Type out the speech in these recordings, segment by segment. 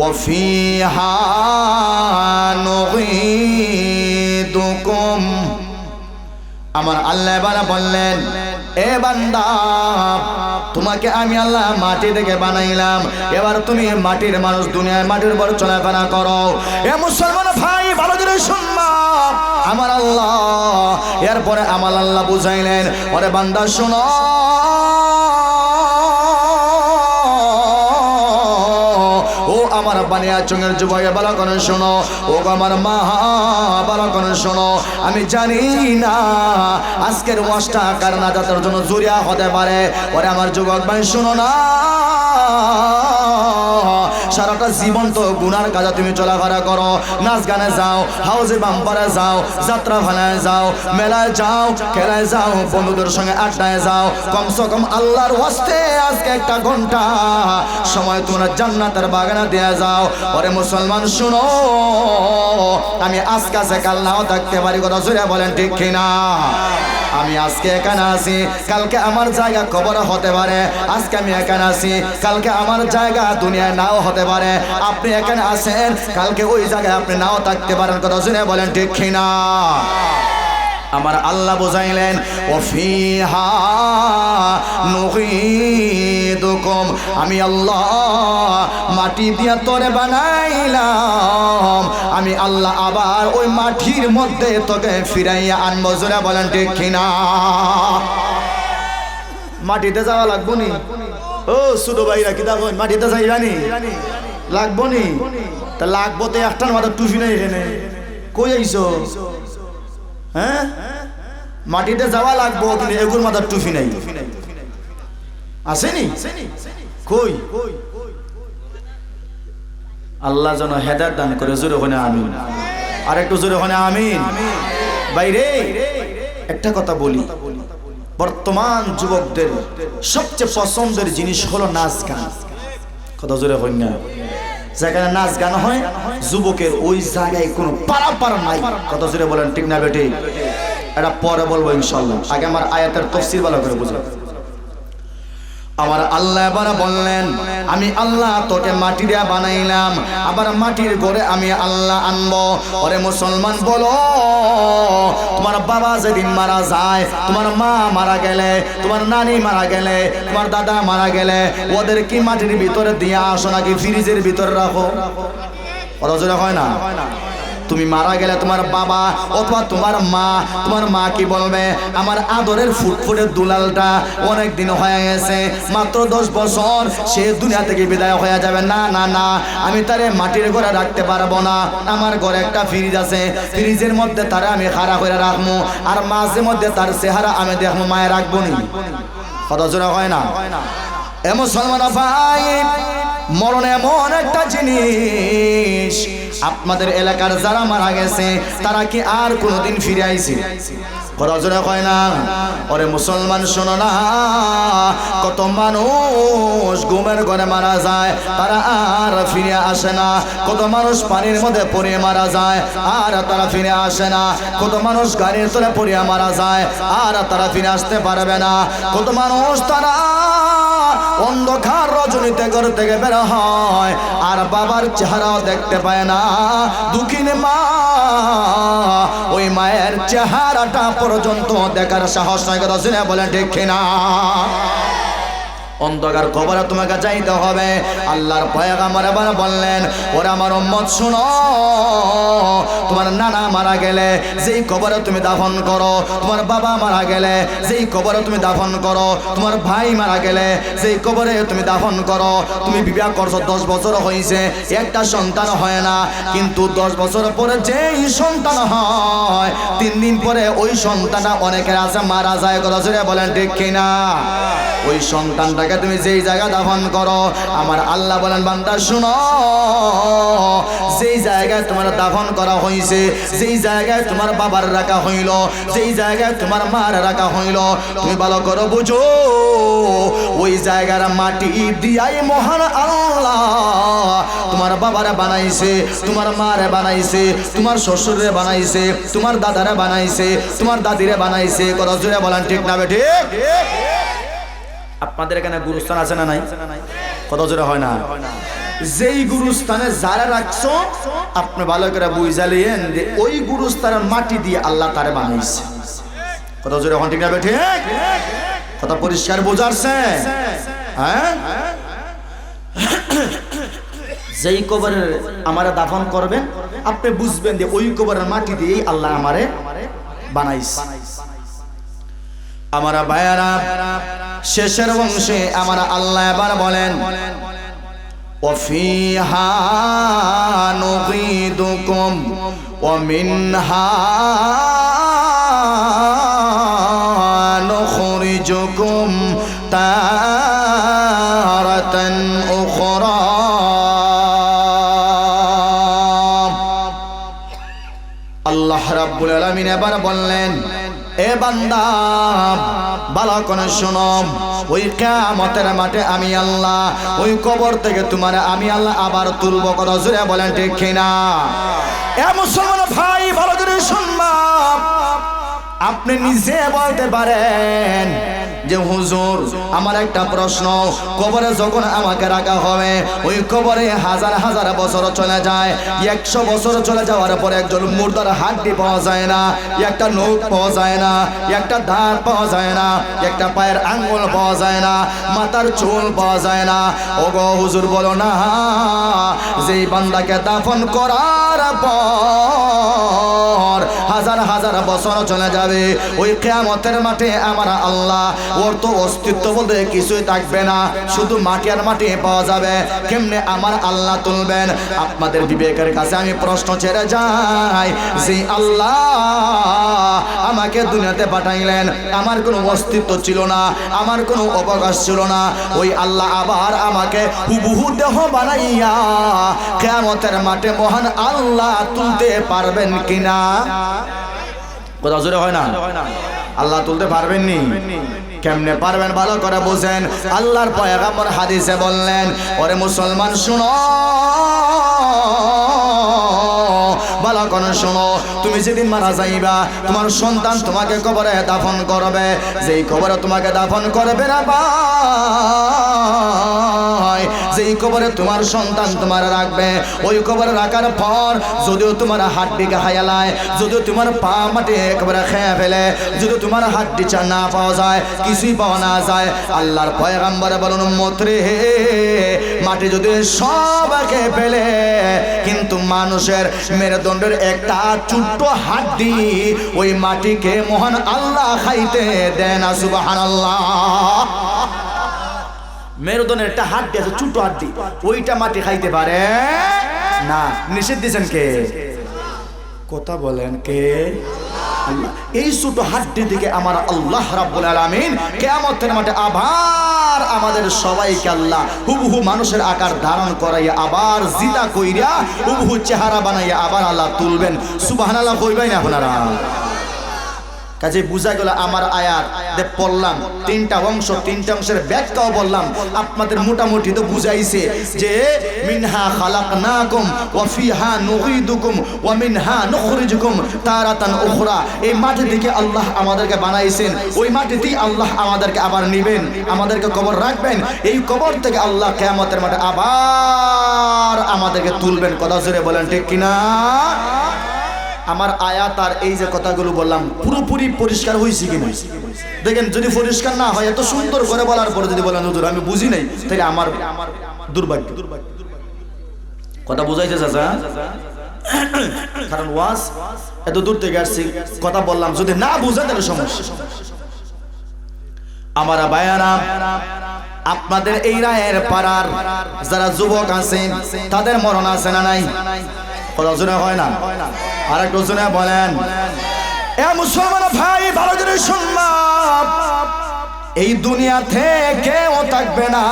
وفيها نعيدكم আমার আল্লাহ এবার বললেন, এ বান্দা, তোমাকে আমি আল্লাহ মাটি থেকে বানাইলাম, এবার তুমি মাটির মানুষ, দুনিয়ায় মাটির উপর চলাফেরা করো। এ মুসলমান ভাই, ভালো করে শুনবা, আমার আল্লাহ এরপরে আমার আল্লাহ বুঝাইলেন, ওরে বান্দা শোনো, ও আমার বানিয়া চোখের যুবক, ভালো করে শোনো, ও আমার মা, ভালো করে শোনো, আমি জানি না আজকের ওয়াজটা কার নাজাতের জন্য জুরিয়া হতে পারে। ওরে আমার যুবক ভাই শোনো না, সারাটা জীবন তো গুনার কাজে তুমি চলাফেরা করো, নাচ গানে যাও, হাউজে বাম্পারে যাও, যাত্রা ফালায় যাও, মেলায় যাও, খেলায় যাও, বন্ধুদের সঙ্গে আড্ডায় যাও, কমসে কম আল্লাহর ওয়াস্তে আজকে একটা ঘন্টা সময় তোমরা জান্নাতের বাগানে দিয়ে যাও। ওরে মুসলমান শুনো, আমি আজকে আছে কাল নাও থাকতে পারি, কথা জোরে বলেন ঠিক কিনা? আমি আজকে এখানে আছি, কালকে আমার জায়গা কবর হতে পারে। আজকে আমি এখানে আছি, কালকে আমার জায়গা দুনিয়ায় নাও হতে পারে। আপনি এখানে আছেন, কালকে ওই জায়গায় আপনি নাও থাকতে পারেন, কথা শুনে বলেন ঠিক কিনা? আমার আল্লাহ বুঝাইলেন, ওয়াফিহা নুঈদুকুম, আমি আল্লাহ মাটি দিয়া তোরে বানাইলাম, আমি আল্লাহ আবার ওই মাটির মধ্যে তোকে ফিরাইয়া আনবো। জোরে বলেন ঠিক কিনা? মাটিতে যাওয়া লাগবো নি? ও ছোট ভাইরা কি দেখো, মাটিতে যাইবানি লাগবো নি? তা লাগবো তো, একটার মাথা টুপি নাই এখানে, কই আইছো? হ্যাঁ, মাটিতে যাওয়া লাগবো, কিন্তু এগুর মাথার টুপি নাই, আসেনি? কই? আল্লাহ যেন হেদায়েত দান করে। জোরে ওখানে আমিন, আর একটু জোরে ওখানে আমিন। বাইরে একটা কথা বলি, বর্তমান যুবকদের সবচেয়ে পছন্দের জিনিস হলো নাচ গান। কথা জোরে হয় না? যেখানে নাচ গান হয়, যুবকের ওই জায়গায় কোনো পারাপার নাই। কথা জোরে বলেন ঠিক না বেটি? এটা পরে বলবো ইনশাআল্লাহ, আগে আমার আয়াতের তাফসীর ভালো করে বুঝো। আমার আল্লাহ এবার বললেন, আমি আল্লাহ তোকে মাটি দিয়ে বানাইলাম, আবার মাটির ঘরে আমি আল্লাহ আনবো। ওরে মুসলমান বলো, তোমার বাবা যেদিন মারা যায়, তোমার মা মারা গেলে, তোমার নানি মারা গেলে, তোমার দাদা মারা গেলে, ওদের কি মাটির ভিতরে দিয়ে আসো নাকি ফ্রিজের ভিতরে রাখো? ওরা জোরে হয় না? তুমি মারা গেলে তোমার বাবা অথবা তোমার মা কি বলবে? আমার আদরের ফুটফুটের দুলালটা অনেক দিন হয়ে গেছে, মাত্র 10 বছর, সে দুনিয়া থেকে বিদায় হয়ে যাবে। না না না, আমি তারে মাটির ঘরে রাখতে পারবো না। আমার ঘরে একটা ফ্রিজ আছে, ফ্রিজের মধ্যে তারে আমি খাড়া করে রাখবো, আর মাঝে মধ্যে তার চেহারা আমি দেখবো, মায়ে রাখবো নি? কথা জোরে হয় না? এ মুসলমান ভাই, মরণ এমন একটা জিনিস, আপনাদের এলাকার যারা মারা গেছে তারা কি আর কোনোদিন ফিরে আইছে? কথা জোরে হয় না? ওরে মুসলমান শোনো না, কত মানুষ ঘুমের ঘরে মারা যায়, তারা আর ফিরে আসে না। কত মানুষ পানির মধ্যে পড়ে মারা যায়, আর তারা ফিরে আসে না। কত মানুষ গাড়ির তলে পড়ে মারা যায়, আর তারা ফিরে আসতে পারবে না। কত মানুষ তারা অন্ধকার রজনীতে ঘর থেকে বের হয়, আর বাবার চেহারাও দেখতে পায় না। দুঃখিনী মা, ওই মায়ের চেহারাটা পর্যন্ত দেখার সাহস নাই। কথা শুনে বলেন ঠিক কিনা? অন্ধকার কবরে তোমাকে যাইতে হবে। আল্লাহর পয়গম্বর এবার বললেন, ওরে আমার উম্মত শুনো, তোমার নানা মারা গেলে যেই কবরে তুমি দাফন করো, তোমার বাবা মারা গেলে যেই কবরে তুমি দাফন করো, তোমার ভাই মারা গেলে যেই কবরে তুমি দাফন করো, তুমি বিবাহ করছো 10 বছর হয়েছে, একটা সন্তান হয় না, কিন্তু 10 বছর পরে যেই সন্তান হয়, 3 দিন পরে ওই সন্তানটা অনেকের আছে মারা যায়। কথা জোরে বলেন ঠিক কিনা? ওই সন্তানটাকে তুমি যেই জায়গা দাফন করো, আমার আল্লাহ বলেন, বান্দা শুনো, যেই জায়গায় তোমার দাফন করা হয়েছে, যেই জায়গায় তোমার বাবার রাখা হইল, যেই জায়গায় তোমার মার রাখা হইল, তুমি ভালো করে বুঝো, ওই জায়গার মাটি দিয়াই মহান আল্লাহ তোমার বাবারে বানাইছে, তোমার মারে বানাইছে, তোমার শ্বশুরে বানাইছে, তোমার দাদারে বানাইছে, তোমার দাদিরে বানাইছে। কথা জোরে বলেন ঠিক না বেঠিক? আপনাদের এখানে গুরুস্থান আছে না নাই? কত জোরে হয় না? যেই গুরুস্থানে যারা রাখছো আপনি ভালো করে বুঝালেন যে ওই গুরুস্থানের মাটি দিয়ে আল্লাহ তারে বানাইছে। কথা জোরে এখন ঠিক না ঠিক? কথা পরিষ্কার বোঝাচ্ছে? হ্যাঁ, যেই কবরে আমারে দাফন করবেন আপনি বুঝবেন যে ওই কবরের মাটি দিয়েই আল্লাহ আমারে বানাইছে। আমার ভাইয়ারা, শেষের বংশে আমার আল্লাহ এবার বলেন ওয়াফিহা নুগীদুকুম ওয়া মিনহা নুখরিজুকুম তারাতান উখরা। আল্লাহ রাব্বুল আলামিন এবার বললেন, এ বান্দা ভালো করে শোনো, ওই কিয়ামতের মাঠে আমি আল্লাহ ওই কবর থেকে তোমার আমি আল্লাহ আবার তুলব। কথা জোরে বলেন ঠিক কিনা? এ মুসলমান ভাই ভালো করে শুনবা, আপনি নিজে বলতে পারেন যে হুজুর আমার একটা প্রশ্ন, কবরে যখন আমাকে রাখা হবে ওই কবরে হাজার হাজার বছর চলে যায়, 100 বছর চলে যাওয়ার পরে একজন মুর্দার হাড্ডি পাওয়া যায় না, একটা নখ পাওয়া যায় না, একটা দাঁত পাওয়া যায় না, একটা পায়ের আঙ্গুল পাওয়া যায় না, মাথার চুল পাওয়া যায় না। ওগো হুজুর বলো না, যেই বান্দাকে দাফন করার পর হাজার হাজার বছর চলে যাবে, ওই কিয়ামতের মাঠে আমার আল্লাহ ওর তো অস্তিত্ব বলতে কিছুই থাকবে না, শুধু মাটি আর মাটি পাওয়া যাবে। কেমনে আমার আল্লাহ তুলবেন? আপনাদের বিবেকের কাছে আমি প্রশ্ন ছেড়ে যাই, যে আল্লাহ আমাকে দুনিয়াতে পাঠাইলেন, আমার কোনো অস্তিত্ব ছিল না, আমার কোনো অবকাশ ছিল না, ওই আল্লাহ আবার আমাকে হুবহু দেহ বানাইয়া কিয়ামতের মাঠে মহান আল্লাহ তুলতে পারবেন কিনা? কথা জোরে হয় না? আল্লাহ তুলতে পারবেন নি? কেমনে পারবেন ভালো করে বোঝেন। আল্লাহর পয়গম্বর হাদিসে বললেন, ওরে মুসলমান শুনো, ভালো করে শোনো, তুমি যেদিন মারা যাইবা তোমার সন্তান তোমাকে কবরে দাফন করবে, যেই কবরে তোমাকে দাফন করবে না ভাই, যেই কবরে তোমার সন্তান তোমার রাখবে, ওই কবরে রাখার পর যদিও তোমার হাড্ডিকে হায়ালায়, যদিও তোমার পা মাটি একেবারে খেয়ে ফেলে, যদিও তোমার হাড্ডি চা না পাওয়া যায়, কিছুই পাওয়া না যায়, আল্লাহর পয়গম্বর বলেন উম্মত রে, মাটি যদি সবকে ফেলে কিন্তু মানুষের মেরুদণ্ডের একটা ছোট্ট হাড্ডি ওই মাটিকে মহান আল্লাহ খাইতে দেন না। সুবহানাল্লাহ। মেরুদণ্ডের একটা হাড্ডি আছে, ছোট হাড্ডি, ওইটা মাটি খাইতে পারে না। নিষেধ দিয়েছেন কে? কথা বলেন কে? আল্লাহ। এই ছোট হাড্ডি থেকে আমার আল্লাহ রাব্বুল আলামিন কিয়ামতের মাঠে আবার আমাদের সবাইকে আল্লাহ হুবহু মানুষের আকার ধারণ করাইয়া আবার জিদা কইরা হুবহু চেহারা বানাইয়া আবার আল্লাহ তুলবেন। সুবহানাল্লাহ কইবেন না আপনারা? কাজে বুঝা গেল আমার আয়াত যে পড়লাম, 3টা অংশ, 3টা অংশের ব্যাখ্যাও বললাম, আপনাদের মোটামুটি তো বুঝাইছে যে মিনহা খালাকনাকুম ওয়া ফিহা নুঈদুকুম ওয়া মিনহা নুখরিজুকুম তারাতান উখরা। এই মাটি থেকে আল্লাহ আমাদেরকে বানাইছেন, ওই মাটিতেই আল্লাহ আমাদেরকে আবার নেবেন, আমাদেরকে কবর রাখবেন, এই কবর থেকে আল্লাহ কিয়ামতের মাঠে আবার আমাদেরকে তুলবেন। কথা জোরে বলেন ঠিক কিনা? আমার আয়াত আর এই যে কথাগুলো বললাম পুরোপুরি পরিষ্কার হয়েছে কিনা দেখেন। যদি পরিষ্কার না হয়, এত সুন্দর করে বলার পরে যদি বলেন হুজুর আমি বুঝি নাই, তাহলে আমার দুর্ভাগ্য। কথা বুঝাইছে চাচা? কারণ ওয়াজ এত দূর থেকে আসছি, কথা বললাম, যদি না বুঝেন তাহলে সমস্যা। আমার ভাইয়ারা, আপনাদের এই রায়ের পাড়ার যারা যুবক আছে তাদের মরণ আছে না নাই? কথা জোরে হয় না? আর একটু জোরে বলেন। এ মুসলমান ভাই ভালো করে শুনবা, এই দুনিয়াতে কেউ থাকবে না।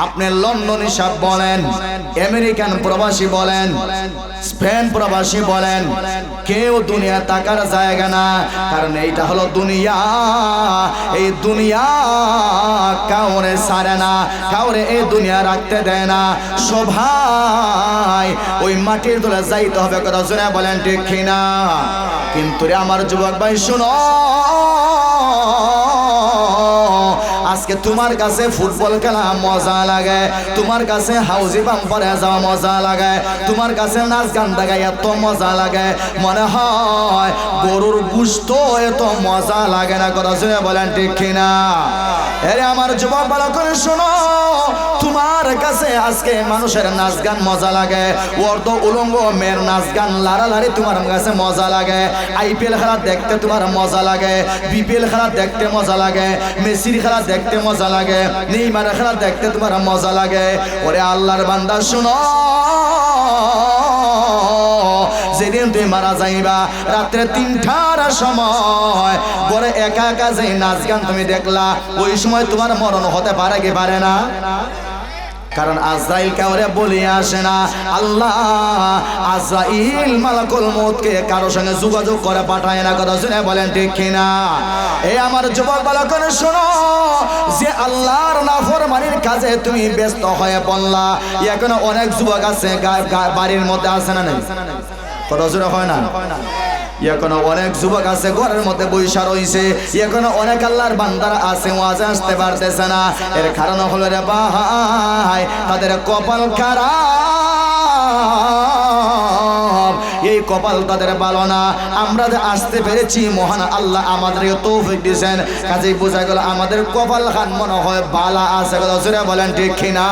আপনি লন্ডন হিসাব বলেন, আমেরিকান প্রবাসী বলেন, স্পেন প্রবাসী বলেন, কেউ দুনিয়া থাকার জায়গা না। কারণ এইটা হলো দুনিয়া, এই দুনিয়া কাউরে ছাড়ে না, কাউরে এই দুনিয়া রাখতে দেয় না। সবাই ওই মাটির দলে যাইতে হবে। কথা শুনে বলেন ঠিক কিনা? কিন্তু রে আমার যুবক ভাই শুনো, আজকে তোমার কাছে ফুটবল খেলা মজা লাগে, তোমার কাছে হাউজি বাম্পারে যাওয়া মজা লাগে, তোমার কাছে নাচ গান দেখা এত মজা লাগে, মনে হয় গরুর গোশত এত মজা লাগে না। কথা শুনে বলেন ঠিক কিনা? আরে আমার যুবক ভালো করে শোনো, তোমার কাছে আজকে মানুষের নাচ গান মজা লাগে, অর্ধ উলঙ্গ মেয়ের নাচ গান লাড়ালাড়ি তোমার কাছে মজা লাগে, আইপিএল খেলা দেখতে তোমার মজা লাগে, বিপিএল খেলা দেখতে মজা লাগে, মেসির খেলা দেখতে মজা লাগে, নেইমারের খেলা দেখতে তোমার মজা লাগে। ওরে আল্লাহর বান্দা শোনো, যেদিন তুমি মারা যাইবা রাত্রে 3টার সময় ঘরে একা একা যে নাচ গান তুমি দেখলা, ওই সময় তোমার মরণ হতে পারে কি পারে না? কারণ আজরাইল কাউরে বলে আসে না। আল্লাহ আজরাইল মালাকুল মউতকে কারো সঙ্গে যোগাযোগ করে পাঠায় না। কথা শুনে বলেন ঠিক কিনা? এই আমার যুবক ভালো করে শোনো, যে আল্লাহর নাফরমানির কাজে তুমি ব্যস্ত হয়ে পড়লা, এখনো অনেক যুবক আছে বাড়ির মধ্যে আছে না নাই? কথা শুনে হয় না? এখনো অনেক যুবক আছে ঘরের মধ্যে বৈশা রইছে, এখনো অনেক আল্লাহর বান্দারা আছে ওয়াজে আসতে পারতেছে না। এর কারণ হলো রে ভাই, তাদের কপাল খারাপ, এই কপাল তাদের ভালো না। আমরা যে আসতে পেরেছি মহান আল্লাহ আমাদের তৌফিক দিয়েছেন, কাজেই বোঝা গেল আমাদের কপাল খান মনে হয় বালা আছে। কথা বলেন ঠিক কিনা?